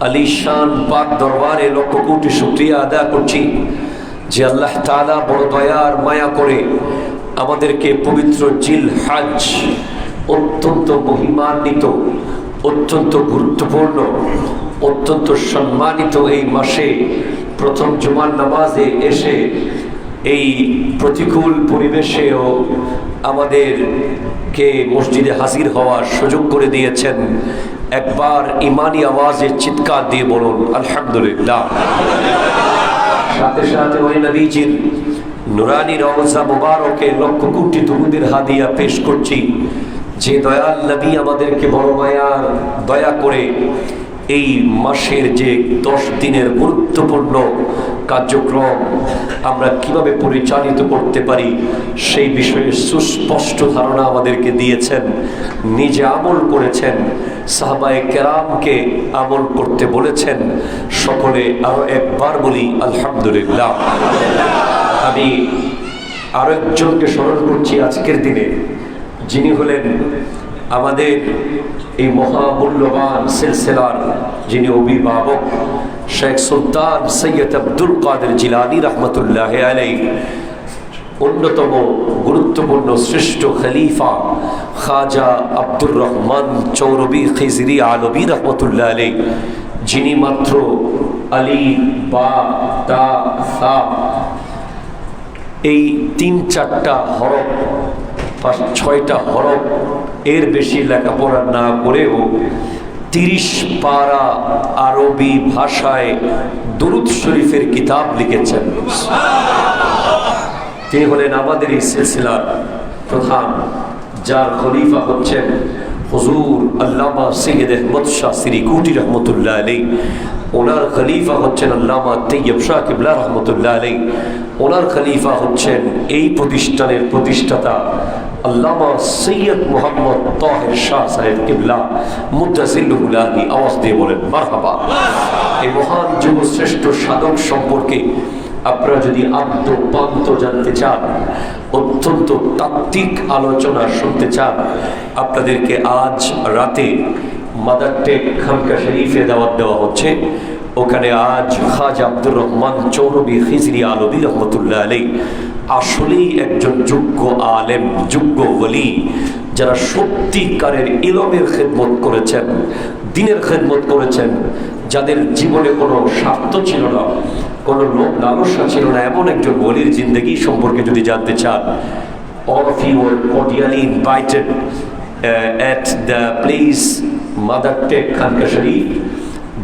আলিশান পাক দরবারে লক্ষ কোটি শুকরিয়া আদায় করছি যে আল্লাহ তাআলা বড় দয়ার মায়া করে আমাদেরকে পবিত্র জিল হজ, অত্যন্ত মহিমান্বিত, অত্যন্ত গুরুত্বপূর্ণ, অত্যন্ত সম্মানিত এই মাসে প্রথম জুমার নামাজে এসে এই প্রতিকূল পরিবেশেও আমাদেরকে মসজিদে হাজির হওয়ার সুযোগ করে দিয়েছেন। একবার ইমানি আওয়াজে চিৎকার দিয়ে বলুন আলহামদুলিল্লাহ। সাথে সাথে ওই নবীজির নুরানি রওজা মুবারকে লক্ষ কোটি দুরূদের হাদিয়া পেশ করছি। যে দয়াল নবী আমাদেরকে বড় মায়ার দয়া করে এই মাসের যে 10 দিনের গুরুত্বপূর্ণ কার্যক্রম আমরা কিভাবে পরিচালিত করতে পারি সেই বিষয়ে সুস্পষ্ট ধারণা আমাদেরকে দিয়েছেন, নিজে আমল করেছেন, সাহাবায়ে কেরামকে আমল করতে বলেছেন। সকলে আরো একবার বলি আলহামদুলিল্লাহ। আমি আরো একজনকে স্মরণ করছি আজকের দিনে, যিনি হলেন আমাদের এই মহামূল্যবান সিলসিলার যিনি অভিভাবক শেখ সুলতান সৈয়দ আব্দুল কাদের জিলানী রহমতুল্লাহ আলাইহি, অন্যতম গুরুত্বপূর্ণ শ্রেষ্ঠ খলিফা খাজা আব্দুর রহমান চৌরবি খিজরি আলবী রহমতুল্লাহ আলাইহি, যিনি মাত্র আলী বা তা সা এই 3-4টা হরফ, 5-6টা হরফ এর বেশি লেখাপড়া না করেও 30 পারা আরবি ভাষায় দুরূদ শরীফের কিতাব লিখেছেন। তিনি হলেন আমাদের এই সিলসিলার প্রধান, যার খলিফা হচ্ছেন হুজুর আল্লামা সৈয়দ আহমদ শাহ সিরিকুটি রহমতুল্লাহ আলাইহি। ওনার খলিফা হচ্ছেন আল্লামা তৈয়ব শাহ কিবলা রহমতুল্লাহ আলাইহি। ওনার খলিফা হচ্ছেন এই প্রতিষ্ঠানের প্রতিষ্ঠাতা আল্লামা সৈয়দ মোহাম্মদ তাহের শাহ সাহেব কিবলা মুদ্দাসিল্লুহুল আলী। আওয়াজ দিয়ে বলেন মারহাবা। এই মহান যুব শ্রেষ্ঠ সাধক সম্পর্কে আপনারা যদি আদ্যপান্ত জানতে চান, অত্যন্ত তাত্ত্বিক আলোচনা শুনতে চান, আপনাদেরকে আজ রাতে মাদার টেক খানকা শরীফে দাওয়াত দেওয়া হচ্ছে। ওখানে আজ খাজা আব্দুর রহমান চৌরবি খিজরি আলবী রহমতুল্লাহ আলাইহি আসলেই একজন যোগ্য আলেম, যোগ্য ওলি, যারা সত্যিকারের ইলমের খেদমত করেছেন, দ্বীনের খেদমত করেছেন, যাদের জীবনে কোনো স্বার্থ ছিল না, কোনো লোভ লালসা ছিল না, এমন একজন ওলির জিন্দেগি সম্পর্কে যদি জানতে চান, all of you are cordially invited at the place mother take খানকা শরীফ।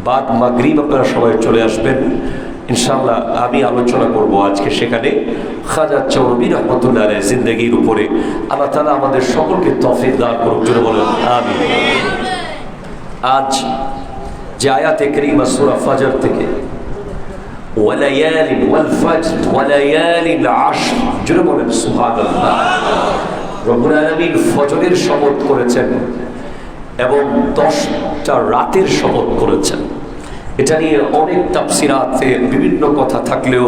বাদ মাগরিব আপনারা সবাই চলে আসবেন ইনশাআল্লাহ। আমি আলোচনা করব আজকে সেখানে খাজা চৌরবি রহমতুল্লাহ আলাইহির জিন্দেগির উপরে। আল্লাহ তাআলা আমাদের সকলকে তৌফিক দান করুন, জোরে বলেন আমিন। আজ যে আয়াতে কারিমা সূরা ফাজর থেকে ওয়ালায়ালিন ওয়াল ফাজর ওয়ালায়ালিল আশর, জোরে বলেন সুবহানাল্লাহ। রব্বুল আলামিন ফজরের শপথ করেছেন এবং 10টা রাতের শপথ করেছেন। এটা নিয়ে অনেক তাফসিরাতে বিভিন্ন কথা থাকলেও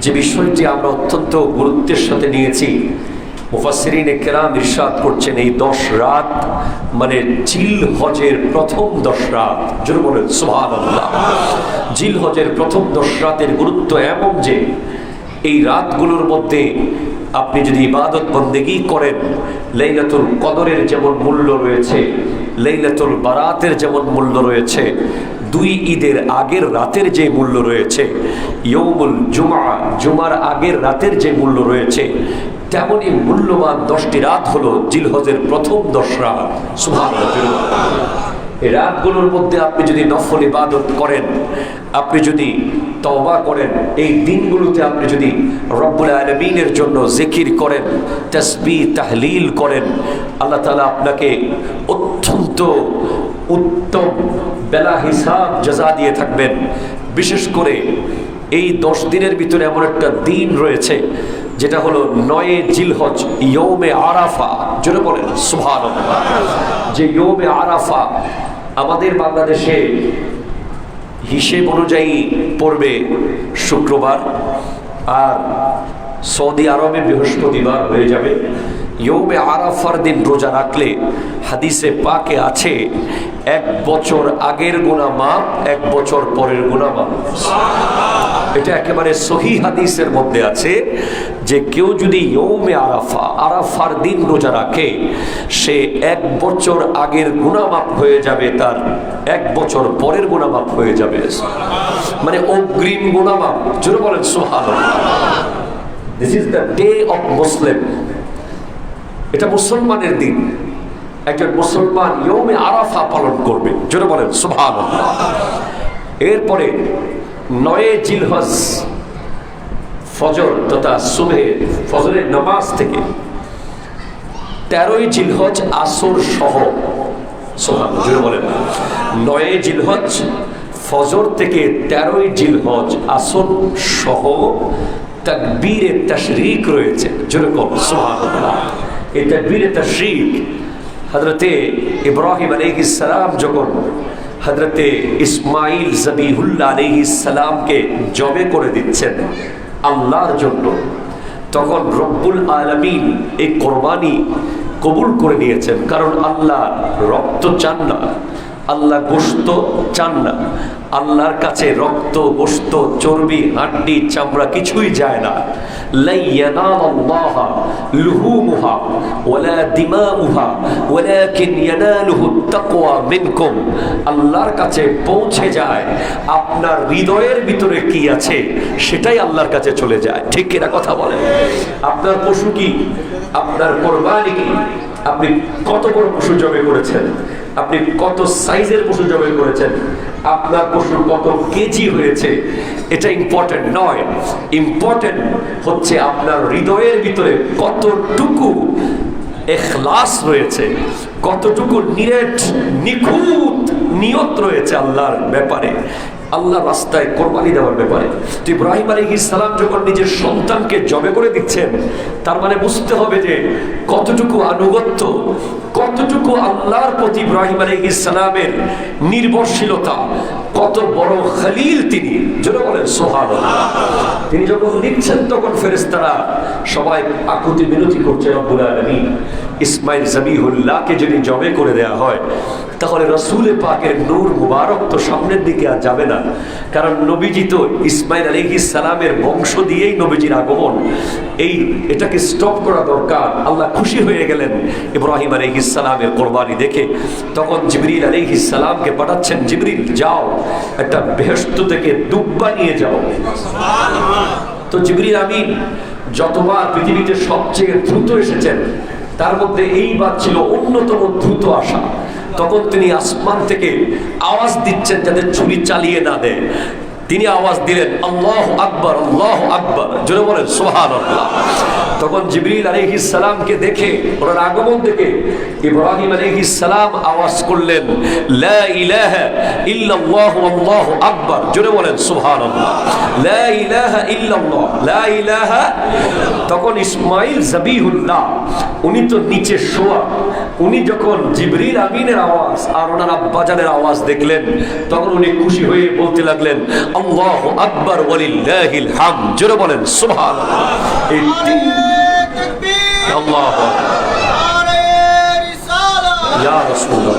যে বিষয়টি আমরা অত্যন্ত গুরুত্বের সাথে নিয়েছি, মুফাসসিরিনে কেরাম ইরশাদ করছেন এই 10 রাত মানে জিল হজের প্রথম 10 রাত, জোরে বলেন সুবহানাল্লাহ। জিল হজের প্রথম 10 রাতের গুরুত্ব এমন যে এই রাতগুলোর মধ্যে আপনি যদি ইবাদত বন্দেগী করেন, লাইলাতুল কদরের যেমন মূল্য রয়েছে, লাইলাতুল বারাতের যেমন মূল্য রয়েছে, 2 ঈদের আগের রাতের যে মূল্য রয়েছে, ইয়ৌমুল জুমা, জুমার আগের রাতের যে মূল্য রয়েছে, তেমনই মূল্যবান 10টি রাত হলো জিলহজের প্রথম 10 রাত। সুবহানাল্লাহ। এই রাতগুলোর মধ্যে আপনি যদি নফল ইবাদত করেন, আপনি যদি তওবা করেন, এই দিনগুলোতে আপনি যদি রব্বুল আলামিনের জন্য জিকির করেন, তাসবিহ তাহলিল করেন, আল্লাহ তাআলা আপনাকে অত্যন্ত উত্তম বেলা হিসাব জাযা দিয়ে থাকবেন। বিশেষ করে এই 10 দিনের ভিতরে এমন একটা দিন রয়েছে যেটা হলো 9 জিলহজ, ইয়ৌমে আরাফা, জোরে বলেন সুবহানাল্লাহ। যে ইয়ৌমে আরাফা আমাদের বাংলাদেশে হিসেব অনুযায়ী পড়বে শুক্রবার, আর সৌদি আরবে বৃহস্পতিবার হয়ে যাবে। ইয়ৌমে আরাফার দিন রোজা রাখলে হাদিসে পাকে আছে এক বছর আগের গুনাহ মাফ, এক বছর পরের গুনাহ মাফ। এটা একেবারে সহিহ হাদিসের মধ্যে আছে যে কেউ যদি ইয়ৌমে আরাফা, আরাফার দিন রোজা রাখে, সে এক বছর আগের গুনাহ মাফ হয়ে যাবে, তার এক বছর পরের গুনাহ মাফ হয়ে যাবে, মানে অগ্রিম গুনাহ মাফ। জোরে বলেন সুবহানাল্লাহ। This is the day of Muslim. এটা মুসলমানের দিন। একজন মুসলমান ইয়ৌমে আরাফা পালন করবে। জোরে বলেন সুবহানাল্লাহ। এরপরে 9 জিলহজ ফজর তথা সুবহে ফজরের নামাজ থেকে 13 জিলহজ আসর সহ, সুবহানাল্লাহ জোরে বলেন, 9 জিলহজ ফজর থেকে 13 জিলহজ আসর সহ তাকবীরে তাশরিক রয়েছে। জোরে বলেন সুবহানাল্লাহ। এই তাকবীরে তাশরিক হযরতে ইব্রাহিম আলাইহিস সালাম যখন হযরতে ইসমাইল জবিহুল্লাহ আলাইহিস সালামকে জবে করে দিচ্ছেন আল্লাহর জন্য, তখন রব্বুল আলামিন এই কোরবানি কবুল করে নিয়েছেন। কারণ আল্লাহ রক্ত চান না, আল্লাহ গোশত চান না। আল্লাহর কাছে রক্ত, গোশত, চর্বি, হাড্ডি, চামড়া কিছুই যায় না। লা ইয়ানালুল্লাহা লুহুমুহা ওয়ালা দিমাউহা ওয়ালাকিন ইয়ানালুহুত তাকওয়া মিনকুম। আল্লাহর কাছে পৌঁছে যায় আপনার হৃদয়ের ভিতরে কি আছে সেটাই আল্লাহর কাছে চলে যায়। ঠিক কিনা কথা বলেন? আপনার পশু কি, আপনার কোরবানি কি, আপনি কত বড় পশু জবে করেছেন, আপনি কত সাইজের পশু জবাই করেছেন, আপনার পশু কত কেজি হয়েছে, এটা ইম্পর্টেন্ট নয়। ইম্পর্টেন্ট হচ্ছে আপনার হৃদয়ের ভিতরে কতটুকু ইখলাস রয়েছে, কতটুকু নিখুঁত নিয়ত রয়েছে আল্লাহর ব্যাপারে, আল্লাহর রাস্তায় কোরবানি দেওয়ার ব্যাপারে। তো ইব্রাহিম আলাইহিস সালাম যখন নিজের সন্তানকে জবে করে দিচ্ছেন, তার মানে বুঝতে হবে যে কতটুকু আনুগত্য, কতটুকু আল্লাহর প্রতি ইব্রাহিম আলাইহিস সালামের নির্ভরশীলতা, কত বড় খলিল তিনি। জোরে বলেন সুবহানাল্লাহ। তিনি যখন দিচ্ছেন তখন ফেরেশতারা সবাই আকুতি মিনতি করছে রব্বুল আলামিন ইসমাইল জবিহুল্লাহকে যদি জবে করে দেওয়া হয় তাহলে রাসূল পাকের নূর মুবারক তো সামনের দিকে আর যাবে না। কারণ নবীজি তো ইসমাইল আলাইহিস সালামের বংশ দিয়েই নবীজির আগমন, এটাকে স্টপ করা দরকার। আল্লাহ খুশি হয়ে গেলেন ইব্রাহিম আলাইহিস সালামের কোরবানি দেখে। তখন জিবরিল আলাইহিস সালামকে পাঠাচ্ছেন, জিবরিল যাও একটা বেহেশত থেকে দুব্বা নিয়ে যাও। তো জিবরিল আমিন যতবার পৃথিবীতে সবচেয়ে দ্রুত এসেছেন তার মধ্যে এইবার ছিল অন্যতম দ্রুত আসা। তখন তিনি আসমান থেকে আওয়াজ দিচ্ছেন যাতে ছুরি চালিয়ে না দেয়। তিনি আওয়াজ দিলেন আল্লাহু আকবার, আল্লাহু আকবার, জোরে বলেন সুবহানাল্লাহ। তখন জিবরিল আলাইহিস সালামকে দেখে, ওনার আগমন দেখে ইব্রাহিম আলাইহিস সালাম আওয়াজ করলেন লা ইলাহা ইল্লাল্লাহু আল্লাহু আকবার, জোরে বলেন সুবহানাল্লাহ। লা ইলাহা ইল্লাল্লাহ, লা ইলাহা। তখন ইসমাইল জবিহুল্লাহ উনি তো নিচে শোয়া, উনি যখন জিবরিল আমিনের আওয়াজ আর ওনার আব্বাজানের আওয়াজ দেখলেন তখন উনি খুশি হয়ে বলতে লাগলেন আল্লাহু আকবার ওয়ালিল্লাহিল হামদ, জোরে বলেন সুবহানাল্লাহ। এই তিন আল্লাহু আকবার ইয়া রাসূলুল্লাহ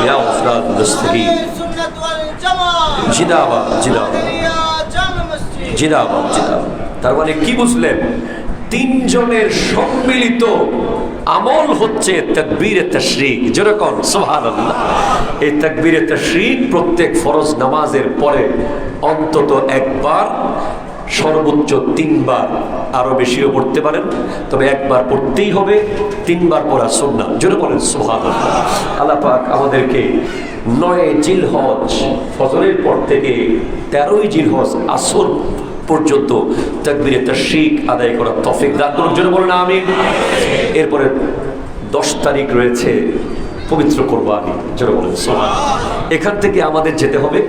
ইয়া উসতাদ দস্তগীর জিন্দাবাদ জিন্দাবাদ জিন্দাবাদ জিন্দাবাদ। তার মানে কি বুঝলেন? তিনজনের সম্মিলিত আমল হচ্ছে তাকবীরে তাশরিক, যেরকম সুবহানাল্লাহ। এই তাকবীরে তাশরিক প্রত্যেক ফরজ নামাজের পরে অন্তত একবার, সর্বোচ্চ 3 বার, আরো বেশিও পড়তে পারেন, তবে একবার পড়তেই হবে। 3 বার পড়া সুন্নাহ, জোরে বলেন সুবহানাল্লাহ। আল্লাহ পাক আমাদেরকে 9 জিলহজ ফজরের পর থেকে 13 জিলহজ আসর পর্যন্ত তাকবীরে তাশরিক আদায় করার তৌফিক দান করুন, জোরে বলেন আমিন। এরপরে 10 তারিখ রয়েছে পবিত্র কোরবানি, জোরে বলেন সুবহানাল্লাহ। এখান থেকে আমাদের যেতে হবে।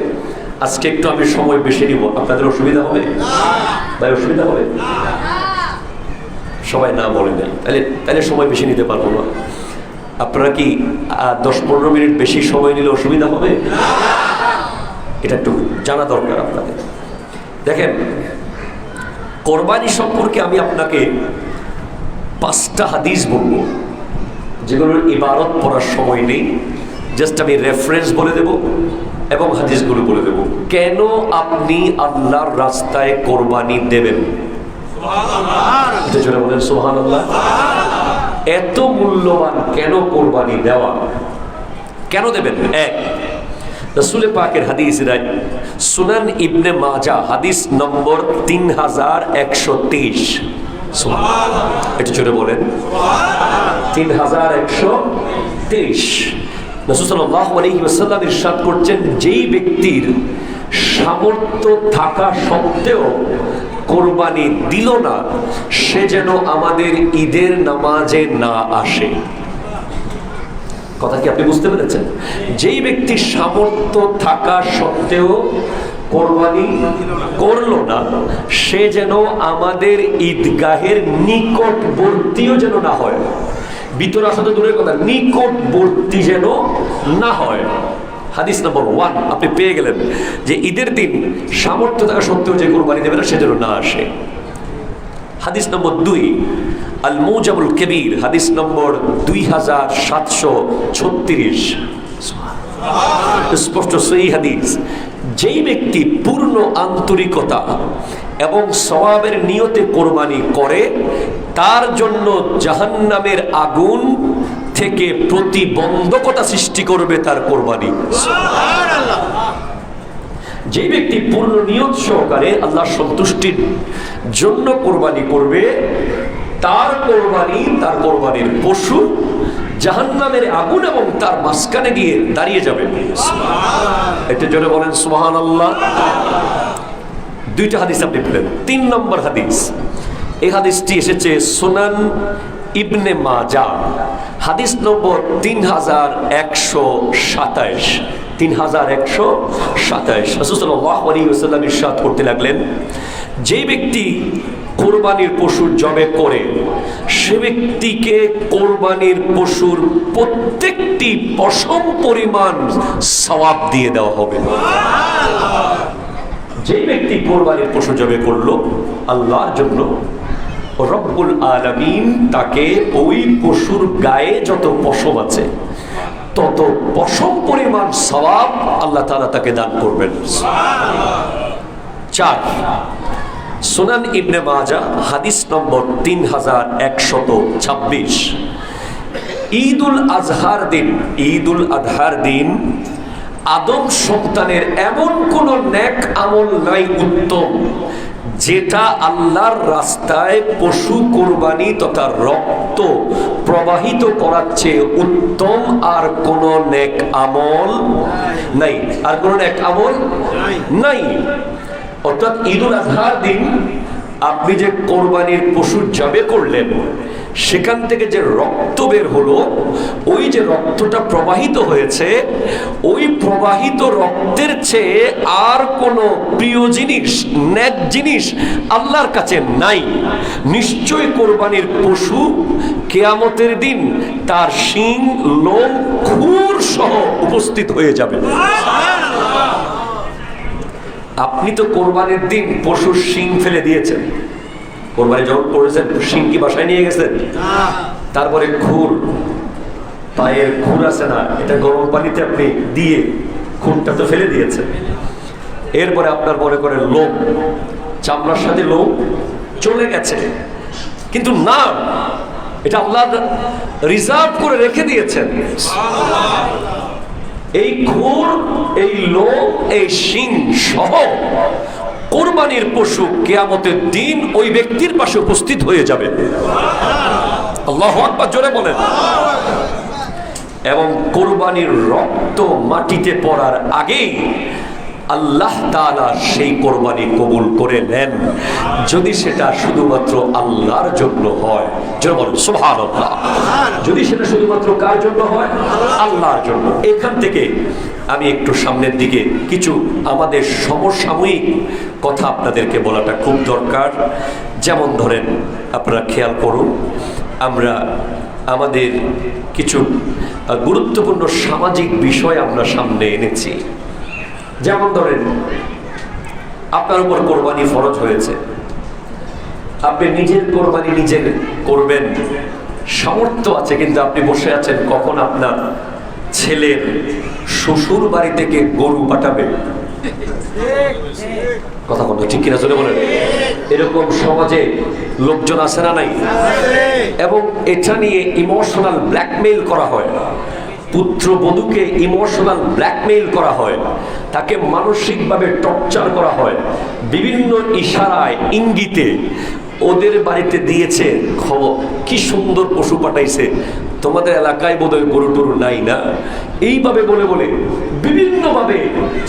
আজকে একটু আমি সময় বেশি নিব, আপনাদের অসুবিধা হবে? ভাই অসুবিধা হবে? সবাই না বলে দেন, তাহলে সময় বেশি নিতে পারবো না। আপনারা কি 10-15 মিনিট বেশি সময় নিলে অসুবিধা হবে? এটা একটু জানা দরকার আপনাদের। দেখেন, কোরবানি সম্পর্কে আমি আপনাকে 5টা হাদিস বলবো যেগুলোর ইবারত পড়ার সময় নেই। জাস্ট আমি রেফারেন্স বলে দেব এবং হাদিসগুলো বলে দেব। কেন আপনি আল্লাহর রাস্তায় কোরবানি দেবেন? বলেন সুবহানাল্লাহ। এত মূল্যবান কেন কোরবানি দেওয়া, কেন দেবেন? এক, রাসূল পাকের হাদিস, সুনান ইবনে মাজাহ হাদিস নম্বর 3123। সুবহানাল্লাহ, এটা জোরে বলেন 3123। রাসূল সাল্লাল্লাহু আলাইহি ওয়াসাল্লাম ইরশাদ করছেন, যেই ব্যক্তির সামর্থ্য থাকা সত্ত্বেও কোরবানি দিল না, সে যেন আমাদের ঈদের নামাজে না আসে। কথা কি আপনি বুঝতে পেরেছেন? যেই ব্যক্তি সামর্থ্য থাকা সত্ত্বেও কোরবানি করলো না, সে যেন আমাদের ঈদগাহের নিকটবর্তীও যেন না হয়। ভিতরে আসা তো দূরের কথা, নিকটবর্তী যেন না হয়। হাদিস নম্বর 1 আপনি পেয়ে গেলেন যে ঈদের দিন সামর্থ্য থাকা সত্ত্বেও যে কোরবানি দেবে না, সে যেন না আসে। হাদিস নম্বর 2 আল মুজামুল কবির হাদিস নম্বর 2736। স্পষ্ট সহিহ হাদিস, যেই ব্যক্তি পূর্ণ আন্তরিকতা এবং সওয়াবের নিয়তে কোরবানি করে, তার জন্য জাহান্নামের আগুন থেকে প্রতিবন্ধকতা সৃষ্টি করবে তার কোরবানি। যে ব্যক্তি পূর্ণ নিয়ত সহকারে আল্লাহ সন্তুষ্টির জন্য কোরবানি করবে, তার কোরবানির পশু জাহান্নামের আগুন এবং তার মাঝখানে গিয়ে দাঁড়িয়ে যাবে। এটা জন্য বলেন সুবহানাল্লাহ। দুইটা হাদিস আপনি পেলেন। 3 নম্বর হাদিস, এই হাদিসটি এসেছে সুনান ইবনে মাজাহ হাদিস নম্বর 3127। 3127 রাসূল সাল্লাল্লাহু আলাইহি ওয়াসাল্লাম ইরশাদ করতে লাগলেন, যে ব্যক্তি কোরবানির পশু জবে করে, সে ব্যক্তিকে কোরবানির পশুর প্রত্যেকটি পশম পরিমাণ সওয়াব দিয়ে দেওয়া হবে। যে ব্যক্তি কোরবানির পশু জবে করলো আল্লাহর জন্য, রব্বুল আলামিন তাকে ওই পশুর গায়ে যত পশম আছে তত পশম পরিমাণ সওয়াব আল্লাহ তাআলা তাকে দান করবেন। 4 সুনান ইবনে মাজাহ হাদিস নম্বর 3126। ঈদুল আজহার দিন আদম সন্তানের এমন কোন নেক আমল নাই উত্তম, যেটা আল্লাহর রাস্তায় পশু কোরবানি তথা রক্ত প্রবাহিত করার চেয়ে উত্তম আর কোন নেক আমল নাই। আর কোন নেক আমল নাই। অর্থাৎ ঈদুল আজহার দিন আপনি যে কোরবানির পশু জবে করলেন, সেখান থেকে যে রক্ত বের হলো, ওই যে রক্তটা প্রবাহিত হয়েছে, ওই প্রবাহিত রক্তের চেয়ে আর কোনো প্রিয় জিনিস, নেক জিনিস আল্লাহর কাছে নাই। নিশ্চয় কোরবানির পশু কিয়ামতের দিন তার শিং, লোম, খুর সহ উপস্থিত হয়ে যাবে। আপনি তো কোরবানির দিন পশুর শিং ফেলে দিয়েছেন, কোরবানি যখন করেছেন শিং কি বাসায় নিয়ে গেছেন? তারপরে খুর, পায়ের খুর আছে না, এটা গরম পানিতে আপনি দিয়ে খুরটা তো ফেলে দিয়েছেন। এরপরে আপনার মনে করে লোম, চামড়ার সাথে লোম চলে গেছে, কিন্তু না, এটা আল্লাহ রিজার্ভ করে রেখে দিয়েছেন। এই খুর, এই লোম, এই শিং সহ কোরবানির পশু কিয়ামতের দিন ওই ব্যক্তির পাশে উপস্থিত হয়ে যাবে। আল্লাহু আকবার, জোরে বলেন। এবং কোরবানির রক্ত মাটিতে পড়ার আগেই আল্লাহ তাআলা সেই কোরবানি কবুল করে নেন, যদি সেটা শুধুমাত্র আল্লাহর জন্য হয়। জোরে বলেন সুবহানাল্লাহ। যদি সেটা শুধুমাত্র কার জন্য হয়? আল্লাহর জন্য। এখান থেকে আমি একটু সামনের দিকে কিছু আমাদের সমসাময়িক কথা আপনাদেরকে বলাটা খুব দরকার। যেমন ধরেন, আপনারা খেয়াল করুন, আমরা আমাদের কিছু গুরুত্বপূর্ণ সামাজিক বিষয় আমরা সামনে এনেছি। যেমন ধরেন, আপনার উপর কোরবানি ফরজ হয়েছে, আপনি নিজের কোরবানি নিজে করবেন, সামর্থ্য আছে, কিন্তু আপনি বসে আছেন কখন আপনার ছেলের শ্বশুর বাড়ি থেকে গরু পাঠাবে? কথা বলতো ঠিক কিনা চলে বলেন। এরকম সমাজে লোকজন আছে না নাই? এবং এটা নিয়ে ইমোশনাল ব্ল্যাকমেইল করা হয়, পুত্রবধূকে ইমোশনাল ব্ল্যাকমেইল করা হয়, তাকে মানসিকভাবে টর্চার করা হয়, বিভিন্ন ইশারায় ইঙ্গিতে ওদের বাড়িতে দিয়েছে খবর, কি সুন্দর পশু পাঠাইছে, তোমাদের এলাকায় বোধহয় গরু টরু নাই না, এইভাবে বলে বলে বিভিন্নভাবে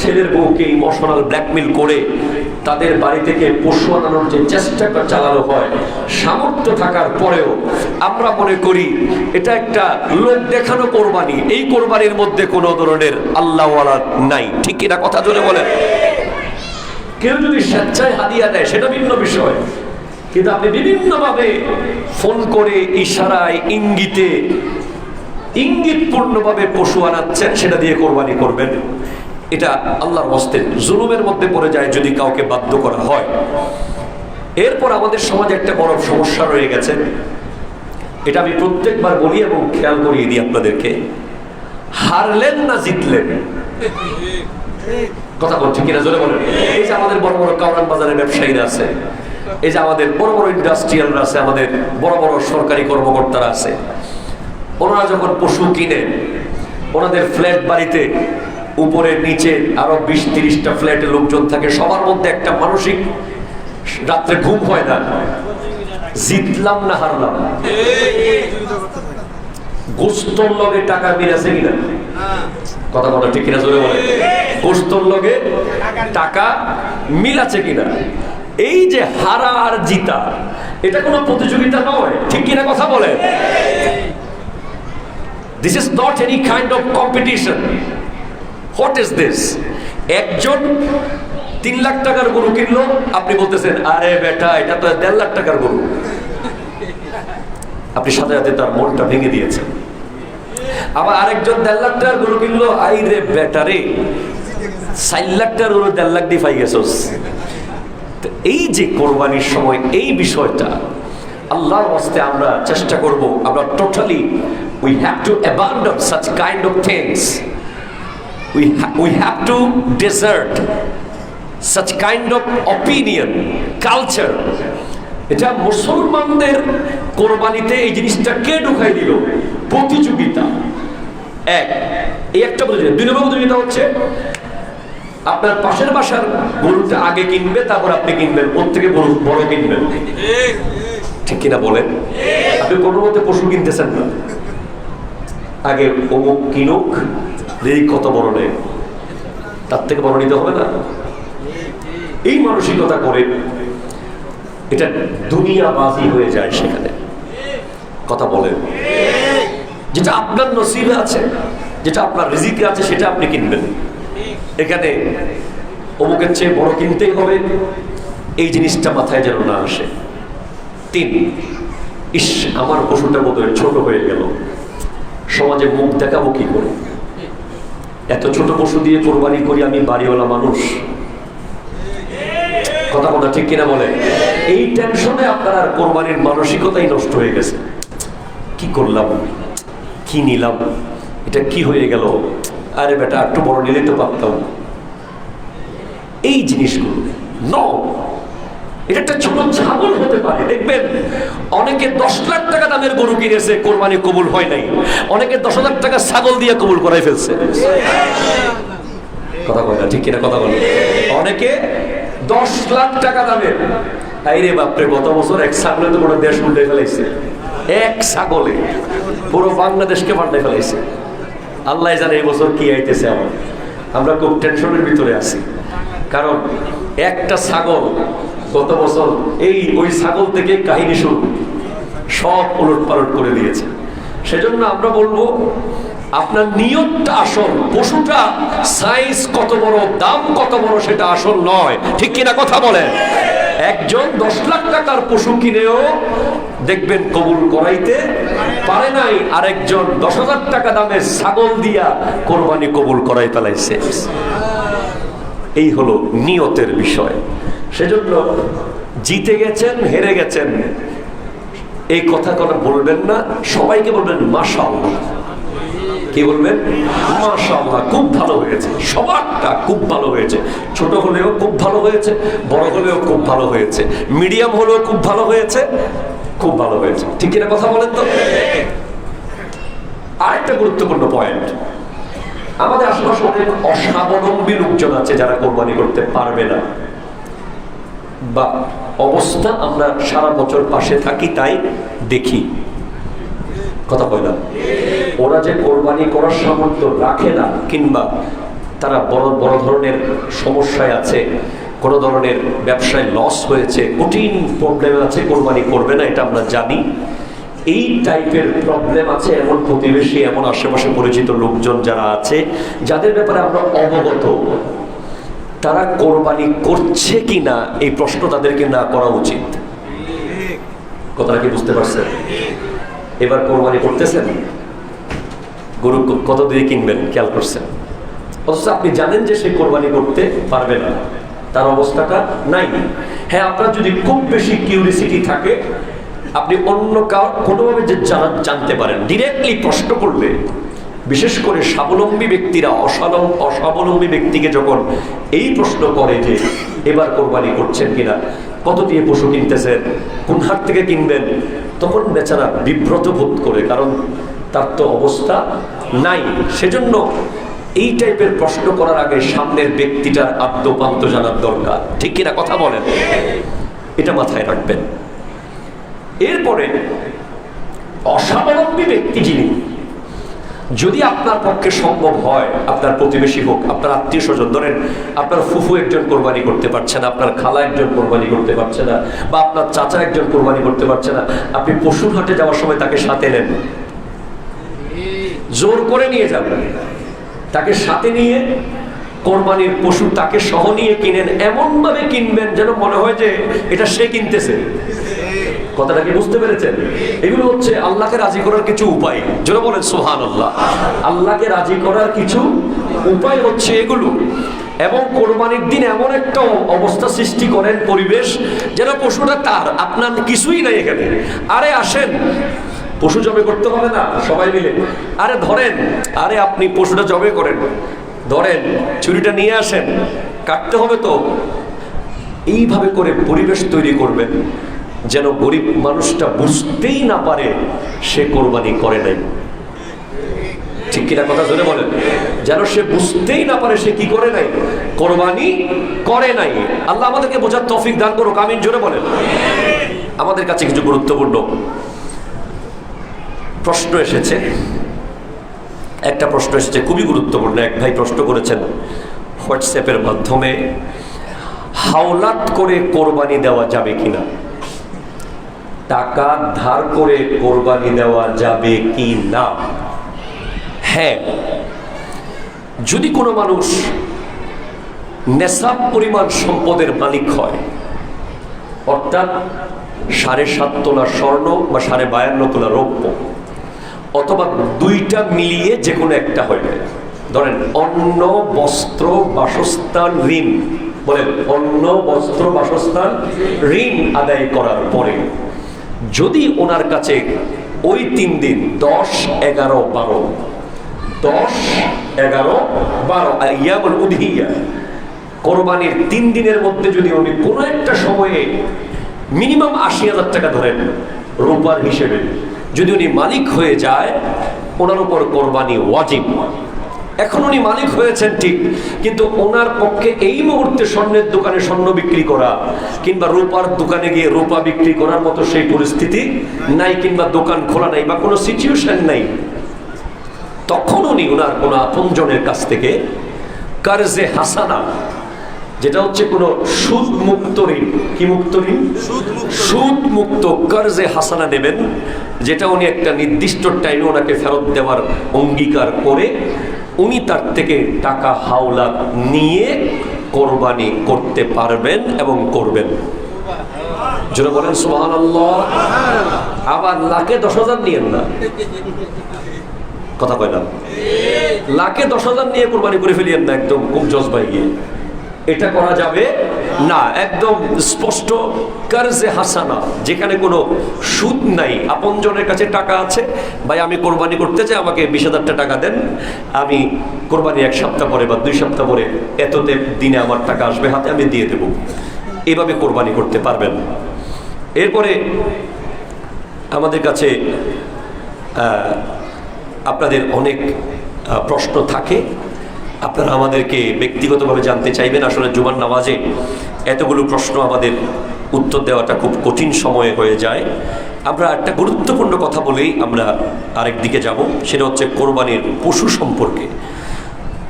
ছেলের বউকে ইমোশনাল ব্ল্যাকমেইল করে তাদের বাড়ি থেকে পশু আনানোর যে চেষ্টাটা চালানো হয়, সামর্থ্য থাকার পরেও আমরা মনে করি এটা একটা লোক দেখানো কোরবানি। এই কোরবানির মধ্যে কোনো ধরনের আল্লাহওয়ালা নাই, ঠিক কিনা কথা জোরে বলেন। কেউ যদি স্বেচ্ছায় হাদিয়া দেয় সেটা ভিন্ন বিষয়, কিন্তু আপনি বিভিন্নভাবে ফোন করে ইশারায় ইঙ্গিতে ইঙ্গিতপূর্ণভাবে পশু আনাচ্ছেন, সেটা দিয়ে কোরবানি করবেন, এটা আল্লাহর হস্তে জুলুমের মধ্যে পড়ে যায় যদি কাউকে বাধ্য করা হয়। এরপর আমাদের সমাজে একটা বড় সমস্যা রয়ে গেছে, এটা আমি প্রত্যেকবার বলি এবং খেয়াল করিয়ে দিই আপনাদেরকে, হারলেন না জিতলেন, কথা বলছি কিনা জোরে বলেন। এই যে আমাদের বড় বড় কাউরান বাজারের ব্যবসায়ীরা আছে, এই যে আমাদের বড় বড় ইন্ডাস্ট্রিয়ালরা আছে, আমাদের বড় বড় সরকারি কর্মকর্তারা আছে, ওনারা যখন পশু কিনে ওনাদের ফ্ল্যাট বাড়িতে উপরে নিচে আরো 20-30টা ফ্ল্যাটে লোকজন থাকে, সবার মধ্যে একটা মানসিক, রাত্রে ঘুম হয় না, জিতলাম না হারলাম, গোস্তর লগে টাকা মিলাছে কিনা, কথা বলা ঠিক কিনা জোরে বলে, গোস্তর লগে টাকা মিলাছে কিনা। এই যে হারা আর জিতা, এটা কোনো প্রতিযোগিতা নয়, ঠিক কিনা কথা বলে। This is not any kind of competition. What is this? একজন 3 লাখ টাকার গরু কিনলো, আপনি বলতেছেন আরে বেটা এটা তো 1.5 লাখ টাকার গরু, আপনি সাথে সাথে তার মনটা ভেঙে দিয়েছেন। আবার আরেকজন 1.5 লাখ টাকার গরু কিনলো, আই রে বেটা রে 4 লাখ টাকার গরু 1.5 লাখ দিয়ে পাই গেছস। এই যে কোরবানির সময় এই বিষয়টা আল্লাহর ওয়াস্তে আমরা চেষ্টা করব, আমরা totally we have to abandon such kind of things, we have to desert such kind of opinion, culture. এটা মুসলমানদের কোরবানিতে এই জিনিসটা কে ঢুকাই দিল? প্রতিযোগিতা। এই একটা প্রতিযোগিতা। 2 নম্বর প্রতিযোগিতা হচ্ছে আপনার পাশের বাসার গরুটা আগে কিনবে, তারপর আপনি কিনবেন, ওর থেকে গরু বড় কিনবেন, ঠিক কিনা বলেন। আপনি কোনো মতে পশু কিনতেছেন না, আগে অমুক কিনুক, দেখি কত বড় নেয়, তার থেকে বড় নিতে হবে না। এই মানসিকতা করে এটা দুনিয়াবাজি হয়ে যায় সেখানে, কথা বলেন। যেটা আপনার নসিবে আছে, যেটা আপনার রিজিকে আছে, সেটা আপনি কিনবেন। এখানে অমুকের চেয়ে বড় কিনতেই হবে, এই জিনিসটা মাথায় যেন না আসে। 3, ইস আমার পশুটা বোধহয় ছোট হয়ে গেল, সমাজে মুখ দেখাবো কি করে, এত ছোট পশু দিয়ে কোরবানি করি, আমি বাড়িওয়ালা মানুষ, কথা বলা ঠিক কিনা বলে। এই টেনশনে আপনার আর কোরবানির মানসিকতাই নষ্ট হয়ে গেছে। কি করলাম, কি নিলাম, এটা কি হয়ে গেল, আরে বেটা একটু বড় নিলে তো পারতাম। এই জিনিসগুলো এটা একটা ছোট ছাগল হতে পারে। দেখবেন অনেকে 10 লাখ টাকা দামের গরু কিনেছে, কোরবানি কবুল হয় নাই, অনেকে 10,000 টাকা ছাগল দিয়ে কবুল করাই ফেলছে, কথা বলে ঠিক কিনা কথা বলে। অনেকে 10 লাখ টাকা দামের, আইরে বাপরে গত বছর এক ছাগলে তো পুরো দেশ উল্টে ফেলাইছে, এক ছাগলে পুরো বাংলাদেশকে পাল্টে ফেলাইছে। আল্লাহ জানে এই বছর কি আইতেছে। আমরা খুব টেনশনের ভিতরে আছি, কারণ একটা ছাগল গত বছর ওই ছাগল থেকে কাহিনী শুরু, সব উলট পালট করে দিয়েছে। সেজন্য আমরা বলবো আপনার নিয়তটা আসল, পশুটা সাইজ কত বড়, দাম কত বড় সেটা আসল নয়, ঠিক কিনা কথা বলেন। একজন 10 লাখ টাকার পশু কিনেও দেখবেন কবুল করাইতে পারে নাই, আরেকজন 10,000 টাকা দামের ছাগল দিয়া কোরবানি কবুল করাই ফেলাইছে। এই হলো নিয়তের বিষয়। সেজন্য জিতে গেছেন হেরে গেছেন এই কথা বলবেন না, সবাইকে বলবেন মাশাআল্লাহ, কি বলবেন? মাশাআল্লাহ, খুব ভালো হয়েছে, সবারটা খুব ভালো হয়েছে। ছোট হলেও খুব ভালো হয়েছে, বড় হলেও খুব ভালো হয়েছে, মিডিয়াম হলেও খুব ভালো হয়েছে, খুব ভালো হয়েছে। ঠিক কিনা কথা বলেন তো? আরেকটা গুরুত্বপূর্ণ পয়েন্ট, আমাদের আশেপাশে অনেক অস্বাবলম্বী লোকজন আছে যারা কোরবানি করতে পারবে না, বা অবস্থা আমরা সারা বছর পাশে থাকি তাই দেখি, কথা কয় না, ওরা যে কোরবানি করার সামর্থ্য রাখে না, কিংবা তারা বড় বড় ধরনের সমস্যায় আছে, কোনো ধরনের ব্যবসায় লস হয়েছে, কঠিন প্রবলেম আছে, কোরবানি করবে না, এটা আমরা জানি। এই টাইপের প্রবলেম আছে এমন প্রতিবেশী, এমন আশেপাশে পরিচিত লোকজন যারা আছে, যাদের ব্যাপারে আমরা অবগত, তারা কোরবানি করছে কিনা এই প্রশ্ন তাদেরকে না করা উচিত। কথাটা কি বুঝতে পারছেন? এবার কোরবানি করতেছেন, গরু কত দিয়ে কিনবেন খেয়াল করছেন, অথচ আপনি জানেন যে সে কোরবানি করতে পারবে না, তার অবস্থাটা নাই। হ্যাঁ, আপনার যদি খুব বেশি কিউরিসিটি থাকে, আপনি অন্য কোনোভাবে যে জানতে পারেন, ডিরেক্টলি প্রশ্ন করলে, বিশেষ করে স্বাবলম্বী ব্যক্তিরা অস্বাবলম্বী ব্যক্তিকে যখন এই প্রশ্ন করে যে এবার কোরবানি করছেন কিনা, কত দিয়ে পশু কিনতেছেন, কোন হাট থেকে কিনবেন, তখন বেচারা বিব্রত বোধ করে, কারণ তার তো অবস্থা নাই। সেজন্য এই টাইপের প্রশ্ন করার আগে সামনের ব্যক্তিটার আদ্যপান্ত জানার দরকার। ঠিক কিনা কথা বলেন? এটা মাথায় রাখবেন। এরপরে অস্বাবলম্বী ব্যক্তি যিনি, যদি আপনার পক্ষে সম্ভব হয়, আপনার প্রতিবেশী হোক, আপনার আত্মীয় স্বজন, ধরেন আপনার ফুফু একজন কোরবানি করতে পারছে না, আপনার খালা একজন কোরবানি করতে পারছে না, বা আপনার চাচা একজন কোরবানি করতে পারছে না, আপনি পশুর হাটে যাওয়ার সময় তাকে সাথে নেন, জোর করে নিয়ে যাবেন, তাকে সাথে নিয়ে কোরবানির পশু তাকে সহ নিয়ে কিনেন, এমন ভাবে কিনবেন যেন মনে হয় যে এটা সে কিনতেছে। কথাটা কি বুঝতে পেরেছেন? এগুলো হচ্ছে আল্লাহকে রাজি করার কিছু উপায়। যারা বলেন সুবহানাল্লাহ, আল্লাহকে রাজি করার কিছু উপায় হচ্ছে এগুলো। এবং কোরবানির দিন এমন একটা অবস্থা সৃষ্টি করেন, পরিবেশ, যেন পশুটা তার, আপনার কিছুই নাই এখানে। আরে আসেন, পশু জবে করতে হবে না, সবাই মিলে আরে ধরেন, আরে আপনি পশুটা জবে করেন, ধরেন ছুরিটা নিয়ে আসেন, কাটতে হবে তো। এইভাবে করে পরিবেশ তৈরি করবেন যেন গরিব মানুষটা বুঝতেই না পারে সে কোরবানি করে নাই। ঠিক কিনা কথা জোরে বলেন? যেন সে বুঝতেই না পারে সে কি করে নাই, কোরবানি করে নাই। আল্লাহ আমাদেরকে বোঝার তৌফিক দান করুক, আমিন জোরে বলেন। আমাদের কাছে কিছু গুরুত্বপূর্ণ প্রশ্ন এসেছে, একটা প্রশ্ন এসেছে খুবই গুরুত্বপূর্ণ। এক ভাই প্রশ্ন করেছেন হোয়াটসঅ্যাপের মাধ্যমে, হাওলাত করে কোরবানি দেওয়া যাবে কিনা, টাকা ধার করে কোরবানি দেওয়া যাবে কি না? হ্যাঁ, যদি কোনো মানুষ নেশাব পরিমাণ সম্পদের মালিক হয়, অর্থাৎ 7.5 তোলা স্বর্ণ বা 52.5 তোলা রৌপ্য, অথবা দুইটা মিলিয়ে যে কোনো একটা হয়, ধরেন অন্ন বস্ত্র বাসস্থান ঋণ, বলেন অন্ন বস্ত্র বাসস্থান ঋণ আদায় করার পরে যদি ওনার কাছে ওই 3 দিন 10, 11, 12 10, 11, 12 ইয়ামুল উদহিয়া, কোরবানির 3 দিনের মধ্যে যদি উনি কোনো একটা সময়ে মিনিমাম 80,000 টাকা ধরেন রূপার হিসেবে, যদি উনি মালিক হয়ে যায়, ওনার উপর কোরবানি ওয়াজিব। এখন উনি মালিক হয়েছেন ঠিক, কিন্তু ওনার পক্ষে এই মুহূর্তে স্বর্ণের দোকানে স্বর্ণ বিক্রি করা কিংবা রূপার দোকানে গিয়ে রূপা বিক্রি করার মতো সেই পরিস্থিতি নাই, কিংবা দোকান খোলা নাই, বা কোনো সিচুয়েশন নাই। তখন উনি ওনার কোনো আপনজনের কাছ থেকে কারজে হাসানা, যেটা হচ্ছে কোনো সুদ মুক্ত ঋণ, কি মুক্ত ঋণ? সুদ মুক্ত কারজে হাসানা নেবেন, যেটা উনি একটা নির্দিষ্ট টাইমে ওনাকে ফেরত দেওয়ার অঙ্গীকার করে উনি তার থেকে টাকা হাওলাত নিয়ে কোরবানি করতে পারবেন এবং করবেন। যারা বলেন সুবহানাল্লাহ। আবার লাখে 10,000 নিয়েন না, কথা কইলাম, লাখে 10,000 নিয়ে কোরবানি করে ফেলিয়েন না একদম খুব জজবাই গিয়ে, এটা করা যাবে না, একদম স্পষ্ট কারজে হাসানা, যেখানে কোনো সুদ নাই। আপনজনের কাছে টাকা আছে, ভাই আমি কোরবানি করতে চাই, আমাকে 20,000 টাকা দেন, আমি কোরবানি 1 সপ্তাহ পরে বা 2 সপ্তাহ পরে এততে দিনে আমার টাকা আসবে হাতে, আমি দিয়ে দেব। এভাবে কোরবানি করতে পারবেন। এরপরে আমাদের কাছে আপনাদের অনেক প্রশ্ন থাকে, আপনারা আমাদেরকে ব্যক্তিগতভাবে জানতে চাইবেন। আসলে জুমার নামাজে এতগুলো প্রশ্ন আমাদের উত্তর দেওয়াটা খুব কঠিন সময়ে হয়ে যায়। আমরা একটা গুরুত্বপূর্ণ কথা বলেই আমরা আরেক দিকে যাব, সেটা হচ্ছে কোরবানির পশু সম্পর্কে।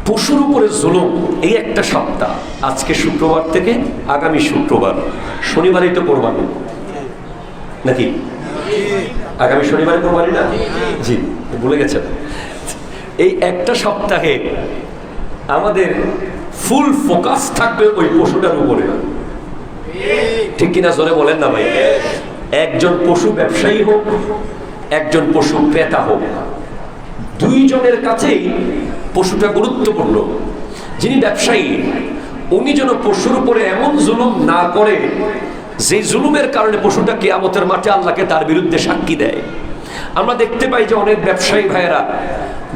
পশুর উপরে জুলুম, এই একটা সপ্তাহ, আজকে শুক্রবার থেকে আগামী শুক্রবার, শনিবারই তো কোরবানি নাকি? আগামী শনিবারে কোরবানি না? জি, ভুলে গেছেন। এই একটা সপ্তাহে আমাদের ফুল ফোকাস থাকবে ওই পশুটার উপরে, ঠিক কিনা? জোরে বলেন না ভাই। একজন পশু ব্যবসায়ী হোক, একজন পশু ক্রেতা হোক, দুইজনের কাছেই পশুটা গুরুত্বপূর্ণ। যিনি ব্যবসায়ী, উনি যেন পশুর উপরে এমন জুলুম না করে যে জুলুমের কারণে পশুটা কিয়ামতের মাঠে আল্লাহকে তার বিরুদ্ধে সাক্ষী দেয়। আমরা দেখতে পাই যে অনেক ব্যবসায়ী ভাইয়েরা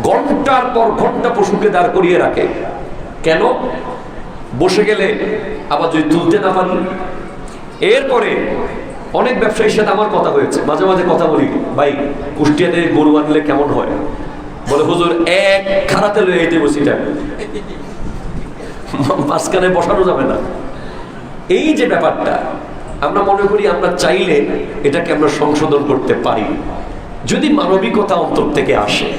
ঘন্টার পর ঘন্টা পশুকে দাঁড় করিয়ে রাখে। কেন? বসে গেলে আবার যদি তুলতে না পারি। এরপরে অনেক ব্যবসায়ীর সাথে আমার কথা হয়েছে, মাঝে মাঝে কথা বলি, ভাই কুষ্টিয়াতে গরু আনলে কেমন হয়? বলে হুজুর এক খারাতে লয়ে যেতে বসিটা, মাঝখানে বসানো যাবে না। এই যে ব্যাপারটা, আমরা মনে করি আমরা চাইলে এটাকে আমরা সংশোধন করতে পারি যদি মানবিকতা অন্তর থেকে আসে।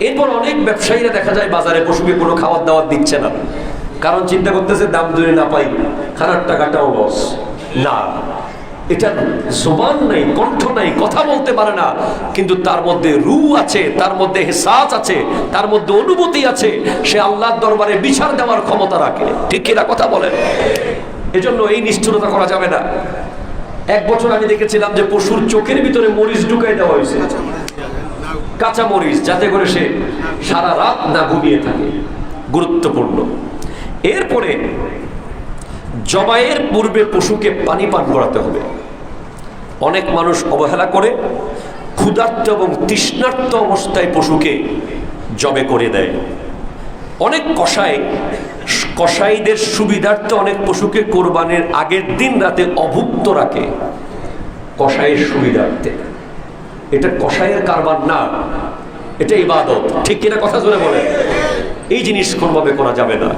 এরপর অনেক ব্যবসায়ীরা দেখা যায় বাজারে পশুকে কোনো খাবার দাবার দিচ্ছে না, কারণ চিন্তা করতেছে দাম যদি না পাই খানার টাকাটাও লস। না, এটা জবান নাই, কণ্ঠ নাই, কথা বলতে পারে না, কিন্তু তার মধ্যে রূহ আছে, তার মধ্যে এহসাস আছে, তার মধ্যে অনুভূতি আছে, সে আল্লাহর দরবারে বিচার দেওয়ার ক্ষমতা রাখে, ঠিক কিনা কথা বলেন? এজন্য এই নিষ্ঠুরতা করা যাবে না। 1 বছর আমি দেখেছিলাম যে পশুর চোখের ভিতরে মরিচ ঢুকাই দেওয়া হয়েছে, কাঁচা মরিচ, যাতে করে সে সারা রাত না ঘুমিয়ে থাকে। গুরুত্বপূর্ণ। এরপরে জবাইয়ের পূর্বে পশুকে পানি পান করাতে হবে। অনেক মানুষ অবহেলা করে ক্ষুধার্ত এবং তৃষ্ণার্ত অবস্থায় পশুকে জবে করে দেয়। অনেক কসাইদের সুবিধার্থে অনেক পশুকে কোরবানির আগের দিন রাতে অভুক্ত রাখে, কসাইয়ের সুবিধার্থে। এটা কসাইয়ের কারবার না, এটা ইবাদত, ঠিক কিনা কথা জোরে বলে? এই জিনিস কোনোভাবে করা যাবে না।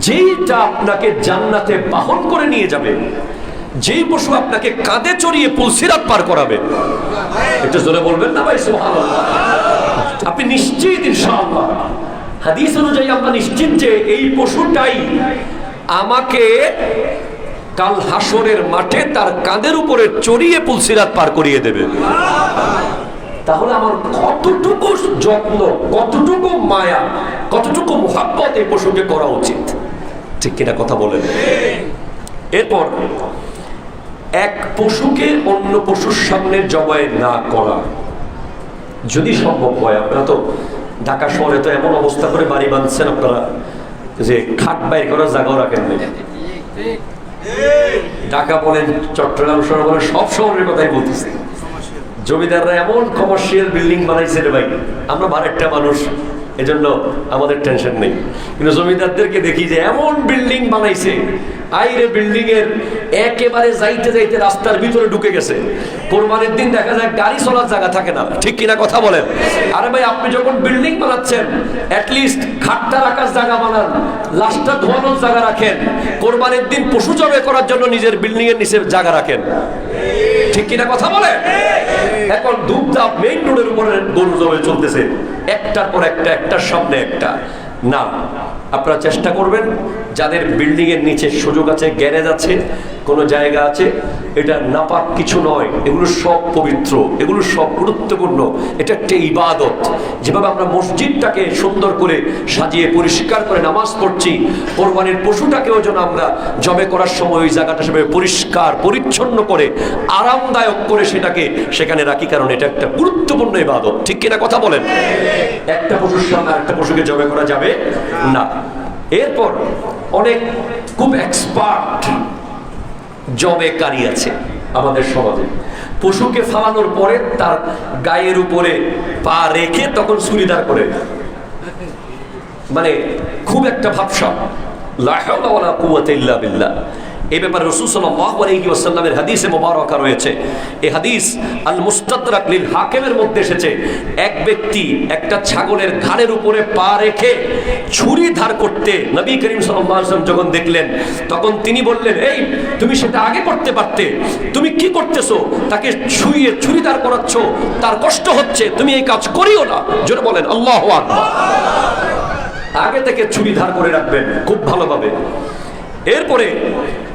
যেইটা আপনাকে জান্নাতে বাহন করে নিয়ে যাবে, যেই পশু আপনাকে কাঁধে চড়িয়ে পুলসিরাত পার করাবে, এটা জোরে বলবেন না ভাই সুবহানাল্লাহ? আপনি নিশ্চিত ইনশাআল্লাহ, হাদিস অনুযায়ী আমরা নিশ্চিত যে এই পশুটাই আমাকে কাল হাসরের মাঠে তার কাঁধের উপরে চড়িয়ে পুলসিরাত পার করিয়ে দেবে। তাহলে আমার কতটুকু যত্ন, কতটুকু মায়া, কতটুকু মুহাব্বত এই পশুকে করা উচিত, ঠিক কিনা কথা বলেন? এরপর এক পশুকে অন্য পশুর সামনে জবাই না করা, যদি সম্ভব হয়। আপনারা তো ঢাকা শহরে তো এমন অবস্থা করে বাড়ি বাঁধছেন আপনারা যে খাট বাইর করার জায়গাও রাখেন না। ঢাকা বলেন, চট্টগ্রাম শহর বলেন, সব শহরের কথাই বলতেছে। জমিদাররা এমন কমার্শিয়াল বিল্ডিং বানাইছে রে ভাই, আমরা বারেকটা মানুষ, এজন্য আমাদের টেনশন নেই। কিন্তু জমিদারদেরকে দেখি যে এমন বিল্ডিং বানাইছে, আইরে বিল্ডিং এর একেবারে যাইতে যাইতে রাস্তার ভিতরে ঢুকে গেছে। কোরবানির দিন দেখা যায় গাড়ি চলার জায়গা থাকে না, ঠিক কিনা কথা বলেন? আরে ভাই, আপনি যখন বিল্ডিং বানাচ্ছেন অ্যাটলিস্ট খাটটা রাখার জায়গা বানান, লাশটা ধোয়ানোর জায়গা রাখেন, কোরবানির দিন পশু জবাই করার জন্য নিজের বিল্ডিং এর নিচে জায়গা রাখেন, ঠিক কিনা কথা বলে? এখন ধূপধাপ মেইন রোডের উপরে গরু জবাই চলতেছে, একটার পর একটা, একটার সামনে একটা। না, আপনারা চেষ্টা করবেন যাদের বিল্ডিং এর নিচে সুযোগ আছে, গ্যারেজ আছে, কোনো জায়গা আছে, এটা নাপাক কিছু নয়, এগুলো সব পবিত্র, এগুলো সব গুরুত্বপূর্ণ। এটা একটা ইবাদত। যেভাবে আমরা মসজিদটাকে সুন্দর করে সাজিয়ে পরিষ্কার করে নামাজ পড়ছি, কোরবানির পশুটাকেও যেন আমরা জবে করার সময় ওই জায়গাটা সেভাবে পরিষ্কার পরিচ্ছন্ন করে আরামদায়ক করে সেটাকে সেখানে রাখি, কারণ এটা একটা গুরুত্বপূর্ণ ইবাদত, ঠিক কিনা কথা বলেন? একটা পশুর সামনে একটা পশুকে জবে করা যাবে না। এরপর অনেক খুব এক্সপার্ট জবেকারী আছে আমাদের সমাজে। পশুকে ফালানোর পরে তার গায়ের উপরে পা রেখে তখন ছুরিদার করে, মানে খুব একটা ভাবসা। লা হাওলা ওয়ালা কুওয়াতা ইল্লা বিল্লাহ। এই ব্যাপারে রাসূল সাল্লাল্লাহু আলাইহি ওয়াসাল্লামের হাদিসে মুবারাকা রয়েছে। এই হাদিস আল মুস্তাদরাক লিল হাকিমের মধ্যে এসেছে। এক ব্যক্তি একটা ছাগলের ঘাড়ের উপরে পা রেখে ছুরি ধার করতে নবী করিম সাল্লাল্লাহু আলাইহি ওয়াসাল্লাম যখন দেখলেন, তখন তিনি বললেন, এই তুমি সেটা আগে করতে পারতে, তুমি কি করতেছো? তাকে ছুঁয়ে ছুরি ধার করাচ্ছ, তার কষ্ট হচ্ছে, তুমি এই কাজ করিও না। জোরে বলেন আল্লাহু আকবার। আগে থেকে ছুরি ধার করে রাখবেন খুব ভালোভাবে। এরপরে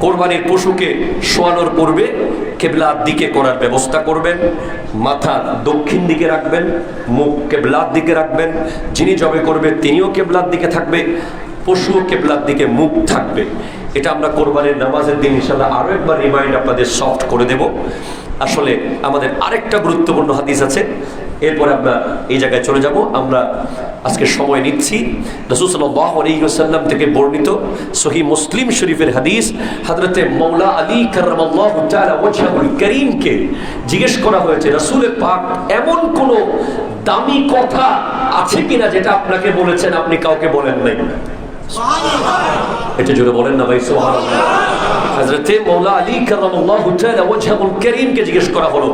কোরবানির পশুকে শোয়ানোর পূর্বে কেবলার দিকে করার ব্যবস্থা করবেন। মাথা দক্ষিণ দিকে রাখবেন, মুখ কেবলার দিকে রাখবেন। যিনি জবে করবে তিনিও কেবলার দিকে থাকবে, পশুও কেবলার দিকে মুখ থাকবে। এটা আমরা কোরবানির নামাজের দিন ইনশাআল্লাহ আরো একবার রিমাইন্ড আপনাদের সফট করে দেব। আসলে আমাদের আরেকটা গুরুত্বপূর্ণ হাদিস আছে, এরপরে আমরা এই জায়গায় চলে যাব। আমরা আজকে সময় নিচ্ছি রাসূল সাল্লাল্লাহু আলাইহি ওয়াসাল্লাম থেকে বর্ণিত সহিহ মুসলিম শরীফের হাদিস। হযরতে মাওলা আলী কাররামাল্লাহু তাআলা ওয়াজহুল কারীমকে জিজ্ঞেস করা হয়েছে, রাসূল পাক এমন কোন দামি কথা আছে কিনা যেটা আপনাকে বলেছেন আপনি কাউকে বলেন নাই? এটা জোরে বলেন না ভাই সুবহানাল্লাহ। হযরতে মাওলা আলী কাররামাল্লাহু তাআলা ওয়াজহুল কারীমকে জিজ্ঞেস করা হলো,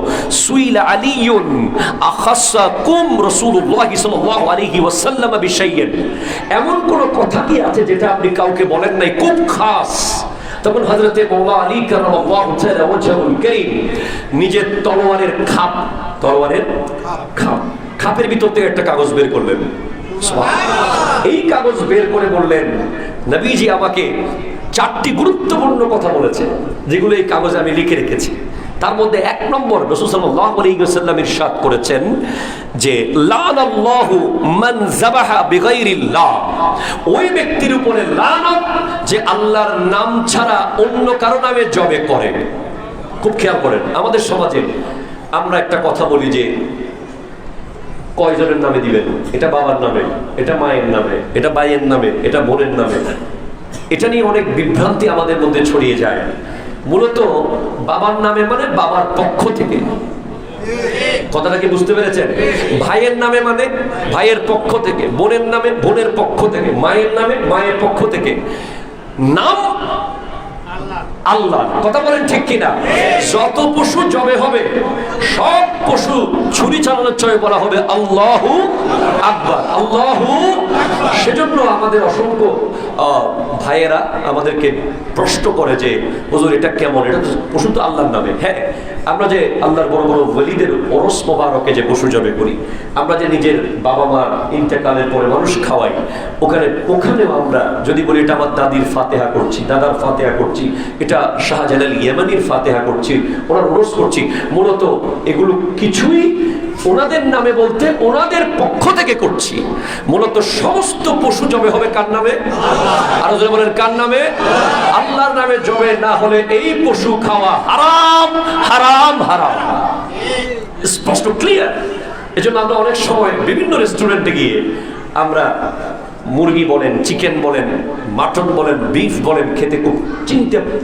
সুইলা আলীউন আখাসাকুম রাসূলুল্লাহ সাল্লাল্লাহু আলাইহি ওয়াসাল্লাম বিশাইইন, এমন কোন কথা কি আছে যেটা আপনি কাউকে বলেন নাই, খুব খাস? তখন হযরতে মাওলা আলী কাররামাল্লাহু তাআলা ওয়াজহুল কারীম নিজের তলোয়ারের খাপের ভিতর থেকে একটা কাগজ বের করলেন। এই কাগজ বের করে বললেন, নবীজি আমাকে 4টি গুরুত্বপূর্ণ কথা বলেছে, যেগুলো এই কাগজে আমি লিখে রেখেছি। তার মধ্যে 1 নম্বর, রাসূল সাল্লাল্লাহু আলাইহি ওয়াসাল্লাম ইরশাদ করেছেন যে লানাল্লাহু মান যাবাহা বিগাইরিল্লাহ, ওই ব্যক্তির উপরে লানত যে আল্লাহর নাম ছাড়া অন্য কারো নামে জবে করে। খুব খেয়াল করেন, আমাদের সমাজে আমরা একটা কথা বলি যে কয়জনের নামে দিবেন, এটা বাবার নামে, এটা মায়ের নামে, এটা ভাইয়ের নামে, এটা বোনের নামে। এটা নিয়ে অনেক বিভ্রান্তি আমাদের মধ্যে ছড়িয়ে যায়। মূলত বাবার নামে মানে বাবার পক্ষ থেকে, কথাটা কি বুঝতে পেরেছেন? ভাইয়ের নামে মানে ভাইয়ের পক্ষ থেকে, বোনের নামে বোনের পক্ষ থেকে, মায়ের নামে মায়ের পক্ষ থেকে। নাম আল্লাহ, কথা বলেন ঠিক কিনা? যত পশু জবে হবে সব পশু ছুরি চালানোর চয়ে বলা হবে আল্লাহু আকবার, আল্লাহু। সেজন্য আমাদের অসংখ্য ভাইয়েরা আমাদেরকে প্রশ্ন করে যে হুজুর এটা কেমন, এটা পশু তো আল্লাহর নামে। হ্যাঁ, আমরা যে আল্লাহর বড় বড় ওলিদের ওরস মোবারকে যে পশু জবে করি, আমরা যে নিজের বাবা মার ইন্তেকালের পরে মানুষ খাওয়াই, ওখানেও আমরা যদি বলি এটা আমার দাদির ফাতেহা করছি, দাদার ফাতেহা করছি, এটা শাহজালাল ইয়েমানির ফাতেহা করছি, ওনার ওরস করছি, মূলত এগুলো কিছুই ওনাদের নামে বলতে ওনাদের পক্ষ থেকে করছি। মূলত সমস্ত পশু জবে হবে কার নামে? আরো জোরে বলেন কার নামে? আল্লাহর নামে জবে না হলে এই পশু খাওয়া হারাম, হারাম, হারাম। স্পষ্ট, ক্লিয়ার? এজন্য আমরা অনেক সময় বিভিন্ন রেস্টুরেন্টে গিয়ে আমরা মুরগি বলেন, চিকেন বলেন, মাটন বলেন, বিফ বলেন, খেতে খুব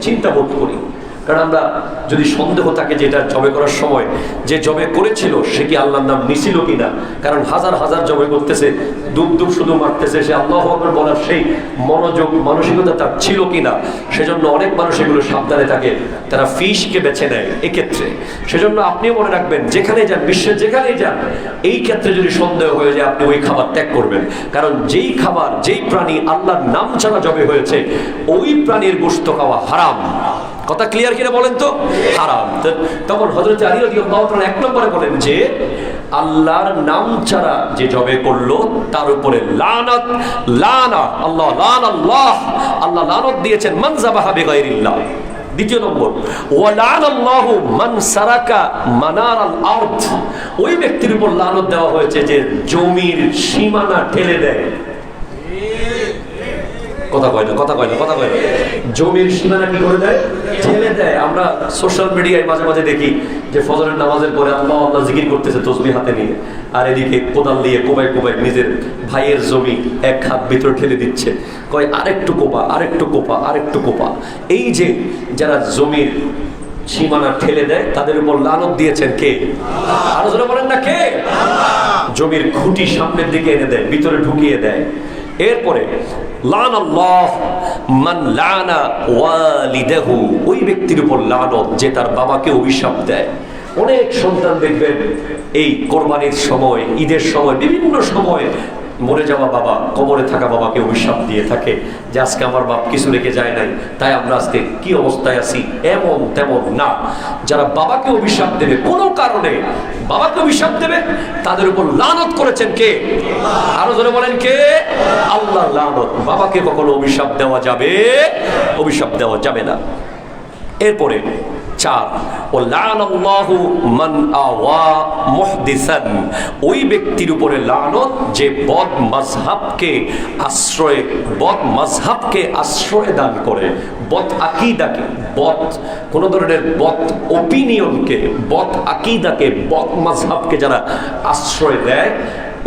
চিন্তা বোধ করি। কারণ আমরা যদি সন্দেহ থাকে যে এটা জবে করার সময় যে জবে করেছিল সে কি আল্লাহর নাম নিছিল কিনা, কারণ হাজার হাজার জবে করতেছে, দুপ দুপ শুধু মারতেছে, সে আল্লাহু আকবার বলার সেই মনোযোগ মানসিকতা তার ছিল কিনা। সেজন্য অনেক মানুষ এগুলো সাবধানে থাকে, তারা ফিশকে বেছে নেয় এক্ষেত্রে। সেজন্য আপনিও মনে রাখবেন, যেখানে যান, বিশ্বের যেখানেই যান, এই ক্ষেত্রে যদি সন্দেহ হয়ে যায় আপনি ওই খাবার ত্যাগ করবেন। কারণ যেই খাবার, যেই প্রাণী আল্লাহর নাম ছাড়া জবে হয়েছে, ওই প্রাণীর গোশত খাওয়া হারাম। কথা ক্লিয়ার কিনা বলেন তো? হারাম। তখন হযরত আলী রাদিয়াল্লাহু তাআলা 1 নম্বরে বলেন যে আল্লাহর নাম ছাড়া যে জবে করলো তার উপরে লানাত, লানা আল্লাহ, লানাল্লাহ, আল্লাহ লানত দিয়েছেন মান যাবাহা বিগাইরিল্লাহ। 2 নম্বর, ওয়া লানাল্লাহু মান সারাকা মানারাল আরদ, ওই ব্যক্তির উপর লানত দেওয়া হয়েছে যে জমির সীমানা ঠেলে দেয়। কথা কয় না, কথা কয় না, কথা কয় না। জমির সীমানা কি করে দেয়? ঠেলে দেয়। আমরা সোশ্যাল মিডিয়ায় মাঝে মাঝে দেখি যে ফজরের নামাজের পরে আল্লাহ আল্লাহ জিকির করতেছে তসবিহ হাতে নিয়ে, আর এদিকে কোদাল দিয়ে কোবায় কোবায় নিজের ভাইয়ের জমি এক হাত ভিতরে ঠেলে দিচ্ছে, কয় আরেকটু কোপা, আরেকটু কোপা, আরেকটু কোপা। এই যে যারা জমির সীমানা ঠেলে দেয় তাদের উপর লানত দিয়েছেন কে? আরো জোরে বলেন না কে? জমির খুঁটি সামনের দিকে এনে দেয়, ভিতরে ঢুকিয়ে দেয়। এরপরে লানাল্লাহ মান লানা ওয়ালিদাহু, ওই ব্যক্তির উপর লানত যে তার বাবাকে অভিশাপ দেয়। অনেক সন্তান দেখবেন এই কোরবানির সময়, ঈদের সময়, বিভিন্ন সময় মরে যাওয়া বাবা, কবরে থাকা বাবাকে অভিশাপ দিয়ে থাকে যে আজকে আমার বাপ কিছু রেখে যায় নাই, তাই আমরা আজকে কি অবস্থায় আছি। এমন তেমন না। যারা বাবাকে অভিশাপ দেবে, কোনো কারণে বাবাকে অভিশাপ দেবে, তাদের উপর লানত করেছেন কে? আরো জোরে বলেন কে? আল্লাহ লানত। বাবাকে কখনো অভিশাপ দেওয়া যাবে? অভিশাপ দেওয়া যাবে না। এরপরে 4, ও লানাল্লাহু মান আওয়া মুহদিসান, ওই ব্যক্তির উপরে লানত যে বদ মাযহাবকে আশ্রয় দান করে, বদ আকীদাকে, বদ কোন ধরনের বদ ওপিনিয়নকে, বদ আকীদাকে, বদ মাযহাবকে যারা আশ্রয় দেয়,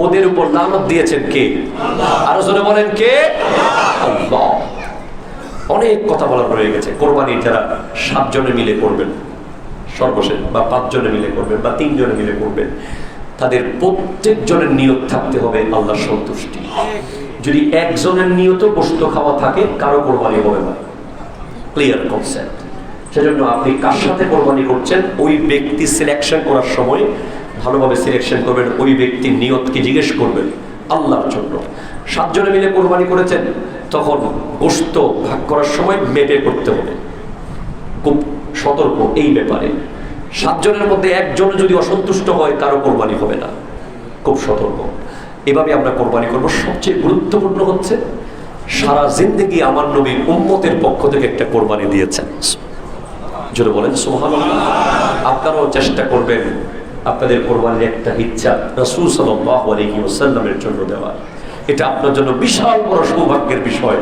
ওদের উপর লানত দিয়েছেন কে? আরো জোরে বলেন কে? আল্লাহ। অনেক কথা বলার রয়ে গেছে। কোরবানি যারা 7 জনে মিলে করবেন সর্বশেষ, বা 5 জনে মিলে করবেন, বা 3 জনে মিলে করবেন, তাদের প্রত্যেক জনের নিয়ত থাকতে হবে আল্লাহর সন্তুষ্টি। যদি একজনের নিয়ত গোশত খাওয়া থাকে, কারো কোরবানি হবে না। Clear concept. সেজন্য আপনি কার সাথে কোরবানি করছেন, ওই ব্যক্তি সিলেকশন করার সময় ভালোভাবে সিলেকশন করবেন। ওই ব্যক্তির নিয়তকে জিজ্ঞেস করবেন আল্লাহর জন্য। 7 জনে মিলে কোরবানি করেছেন, তখন গোশত ভাগ করার সময় মেপে করতে হবে। খুব সতর্ক এই ব্যাপারে। 7 জনের মধ্যে একজন যদি অসন্তুষ্ট হয়, কারো কোরবানি হবে না। খুব সতর্ক। এভাবে আমরা কোরবানি করব। সবচেয়ে গুরুত্বপূর্ণ হচ্ছে সারা জিন্দেগি আমার নবী উম্মতের পক্ষ থেকে একটা কোরবানি দিয়েছেন। জোরে বলেন সুবহানাল্লাহ। আপনারাও চেষ্টা করবেন আপনাদের কোরবানির একটা ইচ্ছা রাসূল সাল্লাল্লাহু আলাইহি ওয়াসাল্লামের জন্য দেওয়া। এটা আপনার জন্য বিশাল বড় সৌভাগ্যের বিষয়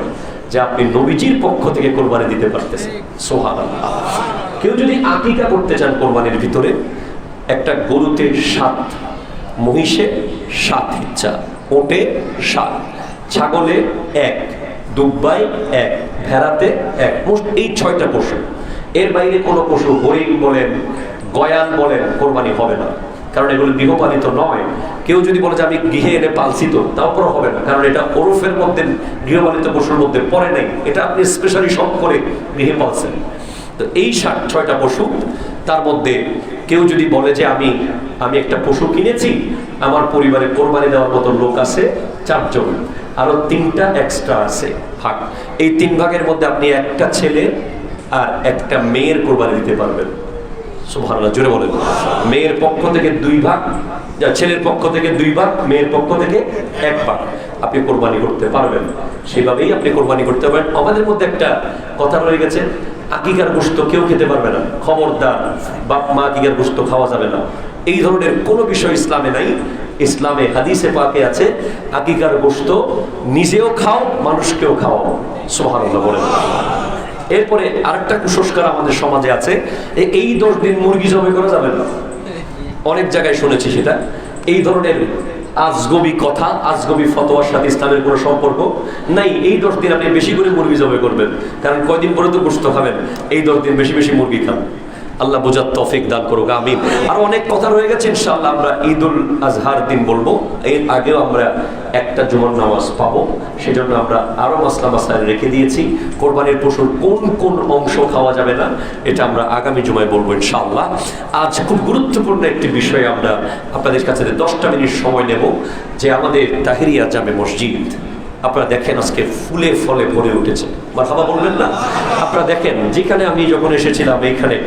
যে আপনি নবীজির পক্ষ থেকে কোরবানি দিতে পারতেছেন। সুবহানাল্লাহ। কেউ যদি আকিকা করতে চান কোরবানির ভিতরে, একটা গরুতে 7, মহিষে 7 ইচ্ছা, ওটে 7, ছাগলে 1, দুব্বায় 1, ভেড়াতে 1, মোট এই 6টা পশু। এর বাইরে কোনো পশু, হরিণ বলেন, গয়াল বলেন, কোরবানি হবে না, কারণ এগুলো গৃহপালিত নয়। কেউ যদি বলে যে আমি গৃহে এনে পালছি, তো তারপর হবে না, কারণ এটা ওরফের মধ্যে গৃহপালিত পশুর মধ্যে পড়ে নাই। এটা আপনি স্পেশালি শখ করে গৃহে পালছেন। তো এই 6টা পশু, তার মধ্যে কেউ যদি বলে যে আমি একটা পশু কিনেছি, আমার পরিবারে কোরবানি দেওয়ার মতো লোক আছে 4 জন, আরো 3টা এক্সট্রা আছে, ভাগ। এই 3 ভাগের মধ্যে আপনি একটা ছেলে আর একটা মেয়ের কোরবানি দিতে পারবেন। সুবহানাল্লাহ, জোরে বলেন। মেয়ের পক্ষ থেকে 2 ভাগ, ছেলের পক্ষ থেকে 2 ভাগ, মেয়ের পক্ষ থেকে 1 ভাগ আপনি কোরবানি করতে পারবেন। সেভাবেই আপনি কোরবানি করতে পারবেন। আমাদের মধ্যে একটা কথা রয়ে গেছে, আকিকার গোশত কেউ খেতে পারবে না, খবরদার, বাপ মা আকিকার গোশত খাওয়া যাবে না। এই ধরনের কোনো বিষয় ইসলামে নাই। ইসলামে হাদিসে পাকে আছে, আকিকার গোশত নিজেও খাও, মানুষকেও খাওয়াও। সুবহানাল্লাহ বলেন। এরপরে আরেকটা কুসংস্কার আমাদের সমাজে আছে, এই 10 দিন মুরগি জবাই করা যাবে না। অনেক জায়গায় শুনেছি সেটা। এই ধরনের আজগবি কথা, আজগবি ফতোয়ার সাথে ইসলামের কোনো সম্পর্ক নাই। এই 10 দিন আপনি বেশি করে মুরগি জবাই করবেন, কারণ কয়দিন পরে তো গোশত খাবেন। এই 10 দিন বেশি বেশি মুরগি খান। আল্লাহ বোঝার তৌফিক দান করুক, আমিন। আর অনেক কথা রয়ে গেছে, ইনশাআল্লাহ আমরা ঈদুল আজহার দিন বলবো। এর আগেও আমরা একটা জুমার নামাজ পাবো, সেজন্য আমরা আরো মাসলা মাসাইল রেখে দিয়েছি। কোরবানির পশুর কোন কোন অংশ খাওয়া যাবে না, এটা আমরা আগামী জুমায় বলবো ইনশাআল্লাহ। আজ খুব গুরুত্বপূর্ণ একটি বিষয় আমরা আপনাদের কাছে 10টা মিনিট সময় নেব, যে আমাদের তাহিরিয়া জামে মসজিদ আপনারা দেখেন আজকে ফুলে ফলে ভরে উঠেছে। মারহাবা বলবেন না? আপনারা দেখেন, যেখানে আমি যখন এসেছিলাম এইখানে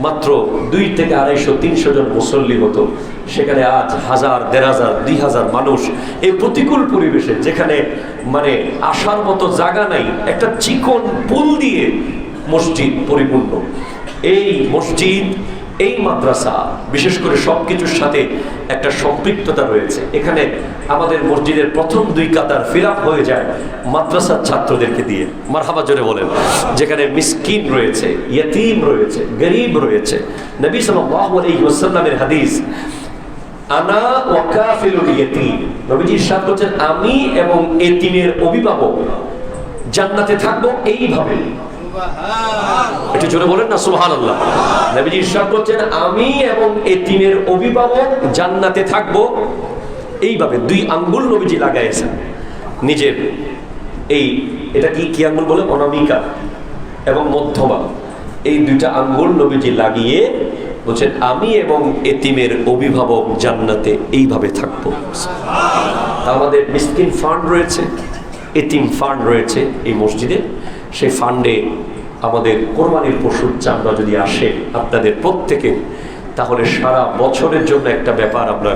মাত্র 2 থেকে 250-300 জন মুসল্লি হতো, সেখানে আজ 1000, 1500, 2000 মানুষ। এই প্রতিকূল পরিবেশে, যেখানে মানে আসার মতো জায়গা নাই, একটা চিকন পুল দিয়ে মসজিদ পরিপূর্ণ। এই মসজিদ এই মাদ্রাসা বিশেষ করে সবকিছুর সাথে একটা সম্পৃক্ততা রয়েছে। এখানে আমাদের মসজিদের প্রথম 2 কাতার ফিল আপ হয়ে যায় মাদ্রাসার ছাত্রদেরকে দিয়ে, মারহাবা জোরে বলেন। যেখানে মিসকিন রয়েছে, ইয়তীম রয়েছে, গরিব রয়েছে। নবী সাল্লাল্লাহু আলাইহি ওয়াসাল্লামের হাদিস, আনা ওয়া কাফিলুল ইয়তীম, নবীজি ইরশাদ করেছেন আমি এবং এতিমের অভিভাবক জান্নাতে থাকবো এইভাবে। একটু জোরে বলেন না সুবহানাল্লাহ। নবীজি ইরশাদ করছেন আমি এবং এতিমের অভিভাবক জান্নাতে থাকবো এইভাবে। 2 আঙ্গুল নবীজি লাগাইছেন নিজের এটা কি আঙ্গুল বলে, অনামিকা এবং মধ্যমা, এই 2টা আঙ্গুল নবীজি লাগিয়ে বলছেন আমি এবং এতিমের অভিভাবক জান্নাতে এইভাবে থাকবো। আমাদের মিসকিন ফান্ড রয়েছে, এতিম ফান্ড রয়েছে এই মসজিদে। সেই ফান্ডে আমাদের কোরবানির পশুর চামড়া যদি আসে আপনাদের প্রত্যেকে, তাহলে সারা বছরের জন্য একটা ব্যাপার আমরা